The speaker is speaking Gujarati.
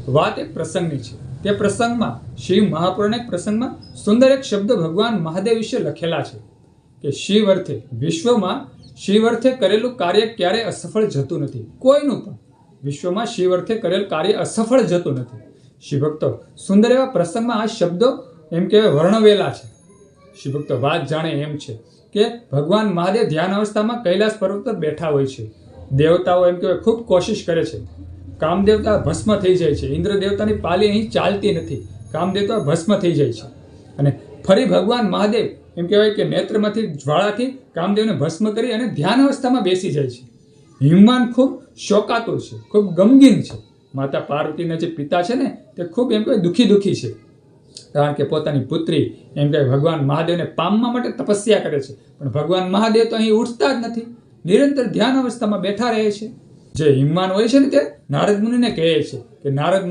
વાત એક પ્રસંગની છે। તે પ્રસંગમાં શિવ મહાપુરાણ એક પ્રસંગમાં સુંદર એક શબ્દ ભગવાન મહાદેવ વિશે લખેલા છે કે શિવ અર્થે વિશ્વમાં શિવ અર્થે કરેલું કાર્ય ક્યારે અસફળ જતું નથી। કોઈનું પણ વિશ્વમાં શિવ અર્થે કરેલું કાર્ય અસફળ જતું નથી। શિવભક્તો સુંદર એવા પ્રસંગમાં આ શબ્દો એમ કહેવાય વર્ણવેલા છે। શિવભક્તો વાત જાણે એમ છે કે ભગવાન મહાદેવ ધ્યાન અવસ્થામાં કૈલાસ પર્વત પર બેઠા હોય છે। દેવતાઓ એમ કહેવાય ખૂબ કોશિશ કરે છે। કામદેવતા ભસ્મ થઈ જાય છે। ઇન્દ્ર દેવતાની પાલી અહીં ચાલતી નથી। કામદેવતા ભસ્મ થઈ જાય છે અને ફરી ભગવાન મહાદેવ એમ કહેવાય કે નેત્રમાંથી જ્વાળાથી કામદેવને ભસ્મ કરી અને ધ્યાન અવસ્થામાં બેસી જાય છે। હિમવાન ખૂબ શોકાતુર છે, ખૂબ ગમગીન છે। માતા પાર્વતીના જે પિતા છે ને તે ખૂબ એમ કહેવાય દુઃખી છે, કારણ કે પોતાની પુત્રી એમ કહેવાય ભગવાન મહાદેવને પામવા માટે તપસ્યા કરે છે, પણ ભગવાન મહાદેવ તો અહીં ઉઠતા જ નથી, નિરંતર ધ્યાન અવસ્થામાં બેઠા રહે છે। જે હિમવાન હોય છે ને તે નારદ મુનિને કહે છે કે નારદ